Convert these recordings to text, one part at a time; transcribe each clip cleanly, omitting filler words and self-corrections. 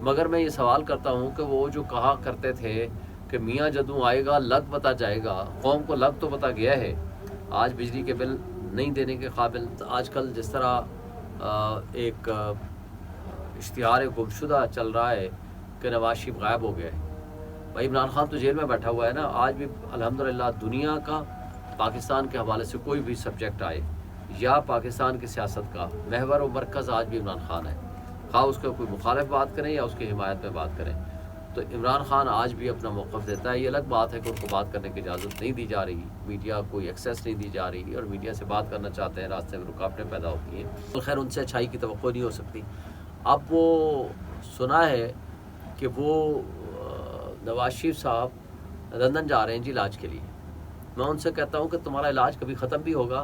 مگر میں یہ سوال کرتا ہوں کہ وہ جو کہا کرتے تھے کہ میاں جدوں آئے گا لگ بتا جائے گا، قوم کو لگ تو بتا گیا ہے، آج بجلی کے بل نہیں دینے کے قابل۔ آج کل جس طرح ایک اشتہار گمشدہ چل رہا ہے کہ نواز شریف غائب ہو گیا ہے۔ بھائی عمران خان تو جیل میں بیٹھا ہوا ہے نا، آج بھی الحمدللہ دنیا کا پاکستان کے حوالے سے کوئی بھی سبجیکٹ آئے یا پاکستان کی سیاست کا محور و مرکز آج بھی عمران خان ہے، خواہ اس کا کوئی مخالف بات کریں یا اس کی حمایت میں بات کریں، تو عمران خان آج بھی اپنا موقف دیتا ہے۔ یہ الگ بات ہے کہ ان کو بات کرنے کی اجازت نہیں دی جا رہی، میڈیا کوئی ایکسیس نہیں دی جا رہی، اور میڈیا سے بات کرنا چاہتے ہیں، راستے میں رکاوٹیں پیدا ہوتی ہیں۔ خیر ان سے اچھائی کی توقع نہیں ہو سکتی۔ اب وہ سنا ہے کہ وہ نواز شریف صاحب لندن جا رہے ہیں جی علاج کے لیے۔ میں ان سے کہتا ہوں کہ تمہارا علاج کبھی ختم بھی ہوگا؟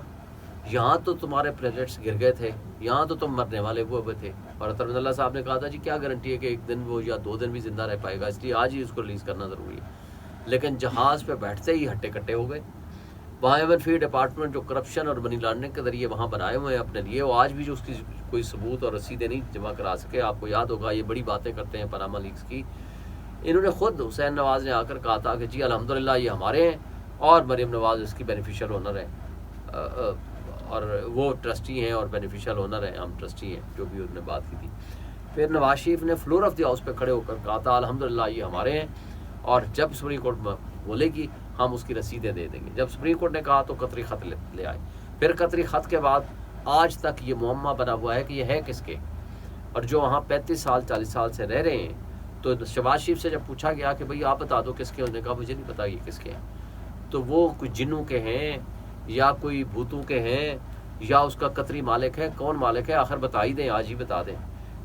یہاں تو تمہارے پلیٹلیٹس گر گئے تھے، یہاں تو تم مرنے والے ہوئے تھے، اور عطر اللہ صاحب نے کہا تھا جی کیا گارنٹی ہے کہ ایک دن وہ یا 2 دن بھی زندہ رہ پائے گا، اس لیے آج ہی اس کو ریلیز کرنا ضروری ہے۔ لیکن جہاز پہ بیٹھتے ہی ہٹے کٹے ہو گئے۔ وہاں ایون فی ڈپارٹمنٹ جو کرپشن اور منی لانڈرنگ کے ذریعے وہاں بنائے ہوئے ہیں اپنے لیے، وہ آج بھی جو اس کی کوئی ثبوت اور رسیدیں نہیں جمع کرا سکے۔ آپ کو یاد ہوگا یہ بڑی باتیں کرتے ہیں پاناما لیکس کی، انہوں نے خود حسین نواز نے آ کر کہا تھا کہ جی الحمدللہ یہ ہمارے ہیں اور مریم نواز اس کی بینیفیشل اونر ہے، اور وہ ٹرسٹی ہیں اور بینیفیشل اونر ہیں، ہم ٹرسٹی ہیں، جو بھی انہوں نے بات کی تھی۔ پھر نواز شریف نے فلور آف دی ہاؤس پہ کھڑے ہو کر کہا تھا الحمدللہ یہ ہمارے ہیں، اور جب سپریم کورٹ میں بولے گی ہم اس کی رسیدیں دے دیں گے۔ جب سپریم کورٹ نے کہا تو قطری خط لے آئے۔ پھر قطری خط کے بعد آج تک یہ معمہ بنا ہوا ہے کہ یہ ہے کس کے، اور جو وہاں 35 سال 40 سال سے رہ رہے ہیں، تو شہباز شریف سے جب پوچھا گیا کہ بھئی آپ بتا دو کس کے، انہوں نے کہا مجھے نہیں پتا یہ کس کے ہیں۔ تو وہ کوئی جنوں کے ہیں یا کوئی بھوتوں کے ہیں یا اس کا قطری مالک ہے، کون مالک ہے آخر بتا ہی دیں، آج ہی بتا دیں۔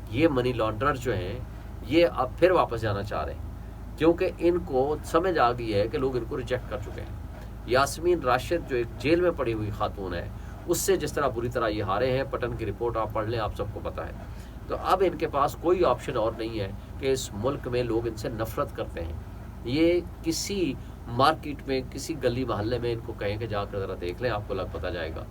یہ منی لانڈرر جو ہیں یہ اب پھر واپس جانا چاہ رہے ہیں، کیونکہ ان کو سمجھ آ گئی ہے کہ لوگ ان کو ریجیکٹ کر چکے ہیں۔ یاسمین راشد جو ایک جیل میں پڑی ہوئی خاتون ہے، اس سے جس طرح بری طرح یہ ہارے ہیں، پٹن کی رپورٹ آپ پڑھ لیں، آپ سب کو پتہ ہے۔ تو اب ان کے پاس کوئی آپشن اور نہیں ہے کہ اس ملک میں لوگ ان سے نفرت کرتے ہیں۔ یہ کسی مارکیٹ میں کسی گلی محلے میں ان کو کہیں کہ جا کر ذرا دیکھ لیں، آپ کو لگ پتہ جائے گا۔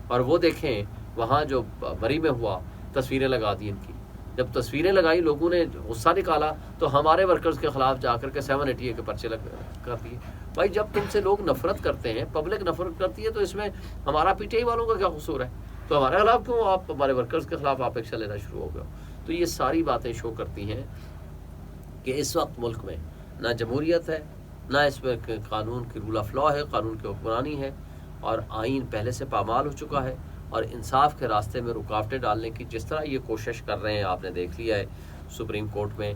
اور وہ دیکھیں وہاں جو بری میں ہوا، تصویریں لگا دی ان کی، جب تصویریں لگائی لوگوں نے غصہ نکالا تو ہمارے ورکرز کے خلاف جا کر کے 780 کے پرچے کر دیے۔ بھائی جب تم سے لوگ نفرت کرتے ہیں، پبلک نفرت کرتی ہے، تو اس میں ہمارا پی ٹی آئی والوں کا کیا قصور ہے؟ تو ہمارے خلاف کیوں آپ ہمارے ورکرز کے خلاف آپ ایکشن لینا شروع ہو گئے ہو؟ تو یہ ساری باتیں شو کرتی ہیں کہ اس وقت ملک میں نہ جمہوریت ہے، نہ اس میں قانون کی رول آف لا ہے، قانون کی حکمرانی ہے، اور آئین پہلے سے پامال ہو چکا ہے، اور انصاف کے راستے میں رکاوٹیں ڈالنے کی جس طرح یہ کوشش کر رہے ہیں، آپ نے دیکھ لیا ہے سپریم کورٹ میں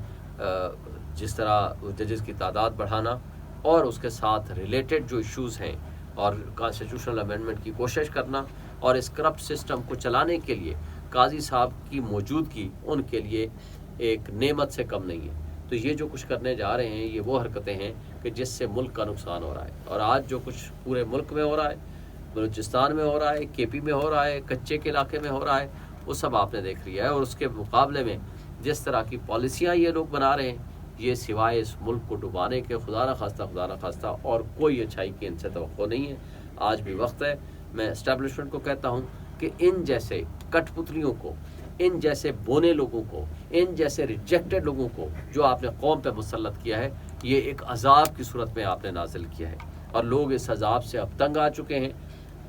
جس طرح ججز کی تعداد بڑھانا اور اس کے ساتھ ریلیٹڈ جو ایشوز ہیں، اور کانسٹیٹیوشنل امینڈمنٹ کی کوشش کرنا، اور اس کرپٹ سسٹم کو چلانے کے لیے قاضی صاحب کی موجودگی ان کے لیے ایک نعمت سے کم نہیں ہے۔ تو یہ جو کچھ کرنے جا رہے ہیں یہ وہ حرکتیں ہیں کہ جس سے ملک کا نقصان ہو رہا ہے، اور آج جو کچھ پورے ملک میں ہو رہا ہے، بلوچستان میں ہو رہا ہے، کے پی میں ہو رہا ہے، کچے کے علاقے میں ہو رہا ہے، وہ سب آپ نے دیکھ لیا ہے۔ اور اس کے مقابلے میں جس طرح کی پالیسیاں یہ لوگ بنا رہے ہیں، یہ سوائے اس ملک کو ڈبانے کے خدا نہ خواستہ اور کوئی اچھائی کی ان سے توقع نہیں ہے۔ آج بھی وقت ہے، میں اسٹیبلشمنٹ کو کہتا ہوں کہ ان جیسے کٹ پتلیوں کو، ان جیسے بونے لوگوں کو، ان جیسے ریجیکٹڈ لوگوں کو جو آپ نے قوم پہ مسلط کیا ہے، یہ ایک عذاب کی صورت میں آپ نے نازل کیا ہے، اور لوگ اس عذاب سے اب تنگ آ چکے ہیں۔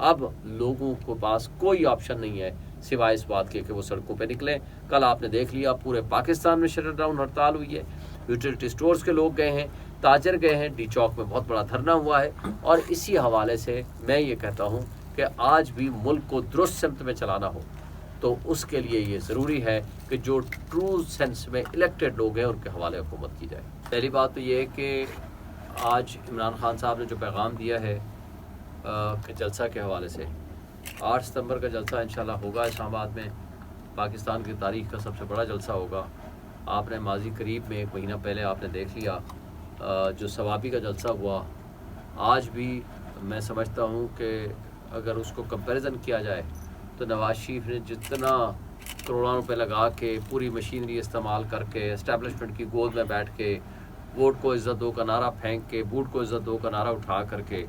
اب لوگوں کو پاس کوئی آپشن نہیں ہے سوائے اس بات کے کہ وہ سڑکوں پہ نکلیں۔ کل آپ نے دیکھ لیا پورے پاکستان میں شٹر ڈاؤن ہڑتال ہوئی ہے، یوٹیلیٹی سٹورز کے لوگ گئے ہیں، تاجر گئے ہیں، ڈی چوک میں بہت بڑا دھرنا ہوا ہے۔ اور اسی حوالے سے میں یہ کہتا ہوں کہ آج بھی ملک کو درست سمت میں چلانا ہو تو اس کے لیے یہ ضروری ہے کہ جو ٹرو سینس میں الیکٹڈ لوگ ہیں ان کے حوالے حکومت کی جائے۔ پہلی بات تو یہ ہے کہ آج عمران خان صاحب نے جو پیغام دیا ہے کہ جلسہ کے حوالے سے 8 ستمبر کا جلسہ انشاءاللہ ہوگا اسلام آباد میں، پاکستان کی تاریخ کا سب سے بڑا جلسہ ہوگا۔ آپ نے ماضی قریب میں 1 مہینہ پہلے آپ نے دیکھ لیا جو ثوابی کا جلسہ ہوا۔ آج بھی میں سمجھتا ہوں کہ اگر اس کو کمپیریزن کیا جائے تو نواز شریف نے جتنا کروڑوں روپے لگا کے پوری مشینری استعمال کر کے اسٹیبلشمنٹ کی گود میں بیٹھ کے ووٹ کو عزت دو کا نعرہ پھینک کے، بوٹ کو عزت دو کا نعرہ اٹھا کر کے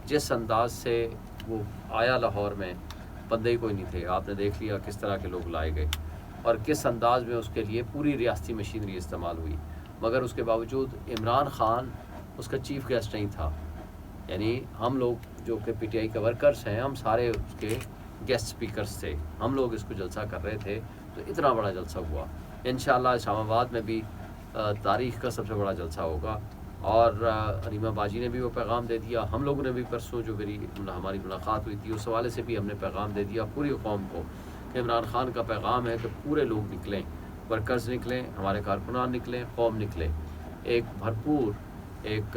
جس انداز سے وہ آیا لاہور میں، بندے ہی کوئی نہیں تھے۔ آپ نے دیکھ لیا کس طرح کے لوگ لائے گئے، اور کس انداز میں اس کے لیے پوری ریاستی مشینری استعمال ہوئی، مگر اس کے باوجود عمران خان اس کا چیف گیسٹ نہیں تھا. یعنی ہم لوگ جو کہ پی ٹی آئی کے ورکرز ہیں، ہم سارے اس کے گیسٹ سپیکرز تھے، ہم لوگ اس کو جلسہ کر رہے تھے. تو اتنا بڑا جلسہ ہوا. انشاءاللہ اسلام آباد میں بھی تاریخ کا سب سے بڑا جلسہ ہوگا. اور ریما باجی نے بھی وہ پیغام دے دیا، ہم لوگوں نے بھی پرسوں جو ہماری ملاقات ہوئی تھی اس حوالے سے بھی ہم نے پیغام دے دیا پوری قوم کو کہ عمران خان کا پیغام ہے کہ پورے لوگ نکلیں، ورکرز نکلیں، ہمارے کارکنان نکلیں، قوم نکلیں. ایک بھرپور ایک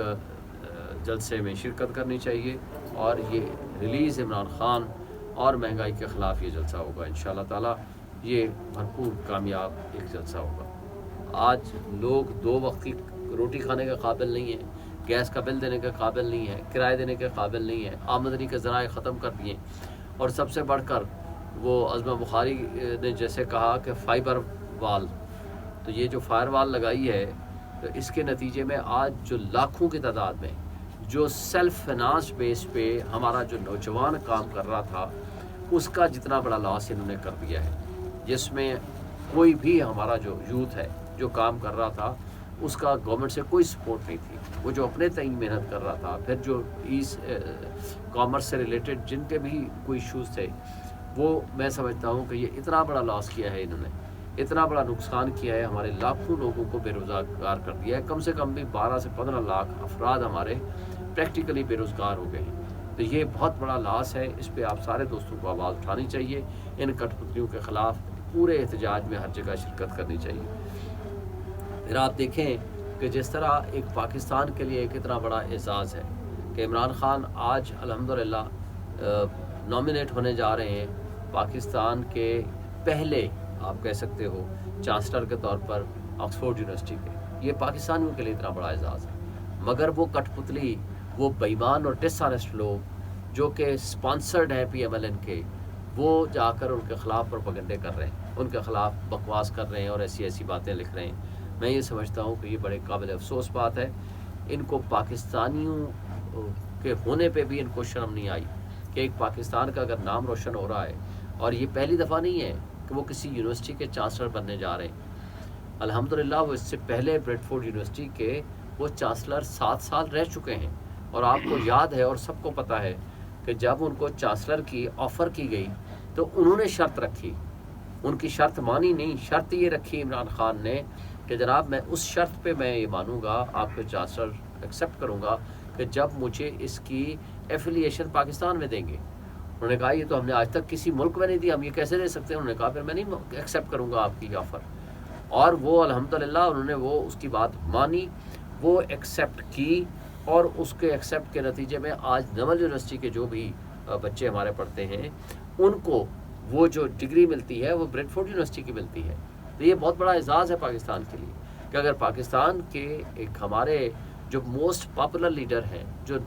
جلسے میں شرکت کرنی چاہیے، اور یہ ریلیز عمران خان اور مہنگائی کے خلاف یہ جلسہ ہوگا انشاءاللہ تعالی. یہ بھرپور کامیاب ایک جلسہ ہوگا. آج لوگ 2 وقت کی روٹی کھانے کے قابل نہیں ہیں، گیس کا بل دینے کے قابل نہیں ہے، کرایہ دینے کے قابل نہیں ہے، آمدنی کے ذرائع ختم کر دیے. اور سب سے بڑھ کر وہ عظمہ بخاری نے جیسے کہا کہ فائبر وال، تو یہ جو فائر وال لگائی ہے، تو اس کے نتیجے میں آج جو لاکھوں کی تعداد میں جو سیلف فائنانس بیس پہ ہمارا جو نوجوان کام کر رہا تھا، اس کا جتنا بڑا لاس انہوں نے کر دیا ہے، جس میں کوئی بھی ہمارا جو یوتھ ہے جو کام کر رہا تھا اس کا گورنمنٹ سے کوئی سپورٹ نہیں تھی. وہ جو اپنے تئیں محنت کر رہا تھا، پھر جو کامرس سے ریلیٹڈ جن کے بھی کوئی ایشوز تھے، وہ میں سمجھتا ہوں کہ یہ اتنا بڑا لاس کیا ہے، انہوں نے اتنا بڑا نقصان کیا ہے، ہمارے لاکھوں لوگوں کو بے روزگار کر دیا ہے. کم سے کم بھی 12 سے 15 لاکھ افراد ہمارے پریکٹیکلی بے روزگار ہو گئے ہیں. تو یہ بہت بڑا لاس ہے. اس پہ آپ سارے دوستوں کو آواز اٹھانی چاہیے. ان کٹ پتلیوں کے خلاف پورے احتجاج میں ہر جگہ شرکت کرنی چاہیے. پھر آپ دیکھیں کہ جس طرح ایک پاکستان کے لیے ایک اتنا بڑا اعزاز ہے کہ عمران خان آج الحمدللہ نامنیٹ ہونے جا رہے ہیں پاکستان کے پہلے آپ کہہ سکتے ہو چانسلر کے طور پر آکسفورڈ یونیورسٹی کے. یہ پاکستانیوں کے لیے اتنا بڑا اعزاز ہے. مگر وہ کٹ پتلی، وہ بےمان اور ڈس آنیسٹ لوگ جو کہ سپانسرڈ ہیں پی ایم ایل این کے، وہ جا کر ان کے خلاف پروپیگنڈے کر رہے ہیں، ان کے خلاف بکواس کر رہے ہیں اور ایسی باتیں لکھ رہے ہیں. میں یہ سمجھتا ہوں کہ یہ بڑے قابل افسوس بات ہے. ان کو پاکستانیوں کے ہونے پہ بھی ان کو شرم نہیں آئی کہ ایک پاکستان کا اگر نام روشن ہو رہا ہے، اور یہ پہلی دفعہ نہیں ہے کہ وہ کسی یونیورسٹی کے چانسلر بننے جا رہے ہیں. الحمدللہ وہ اس سے پہلے بریڈ فورڈ یونیورسٹی کے وہ چانسلر 7 سال رہ چکے ہیں. اور آپ کو یاد ہے اور سب کو پتہ ہے کہ جب ان کو چانسلر کی آفر کی گئی تو انہوں نے شرط رکھی، ان کی شرط مانی نہیں. شرط یہ رکھی عمران خان نے کہ جناب میں اس شرط پہ میں یہ مانوں گا، آپ کے چانسلر ایکسیپٹ کروں گا کہ جب مجھے اس کی ایفیلیشن پاکستان میں دیں گے. انہوں نے کہا یہ تو ہم نے آج تک کسی ملک میں نہیں دی، ہم یہ کیسے دے سکتے ہیں؟ انہوں نے کہا پھر میں نہیں ایکسیپٹ کروں گا آپ کی آفر. اور وہ الحمدللہ انہوں نے وہ اس کی بات مانی، وہ ایکسیپٹ کی. اور اس کے ایکسیپٹ کے نتیجے میں آج نمل یونیورسٹی کے جو بھی بچے ہمارے پڑھتے ہیں ان کو وہ جو ڈگری ملتی ہے وہ بریڈ فورڈ یونیورسٹی کی ملتی ہے. تو یہ بہت بڑا اعزاز ہے پاکستان کے لیے کہ اگر پاکستان کے ایک ہمارے جو موسٹ پاپولر لیڈر ہیں، جو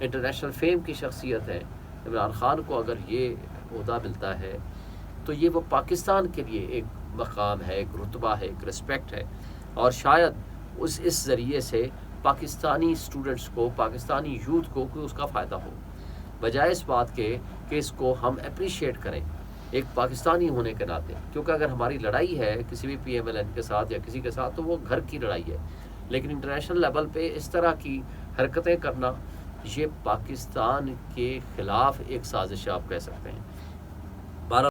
انٹرنیشنل فیم کی شخصیت ہے، عمران خان کو اگر یہ عہدہ ملتا ہے تو یہ وہ پاکستان کے لیے ایک مقام ہے، ایک رتبہ ہے، ایک رسپیکٹ ہے. اور شاید اس ذریعے سے پاکستانی اسٹوڈنٹس کو، پاکستانی یوتھ کو کوئی اس کا فائدہ ہو، بجائے اس بات کے کہ اس کو ہم اپریشیٹ کریں ایک پاکستانی ہونے کے ناطے. کیونکہ اگر ہماری لڑائی ہے کسی بھی پی ایم ایل این کے ساتھ یا کسی کے ساتھ تو وہ گھر کی لڑائی ہے، لیکن انٹرنیشنل لیول پہ اس طرح کی حرکتیں کرنا یہ پاکستان کے خلاف ایک سازش آپ کہہ سکتے ہیں.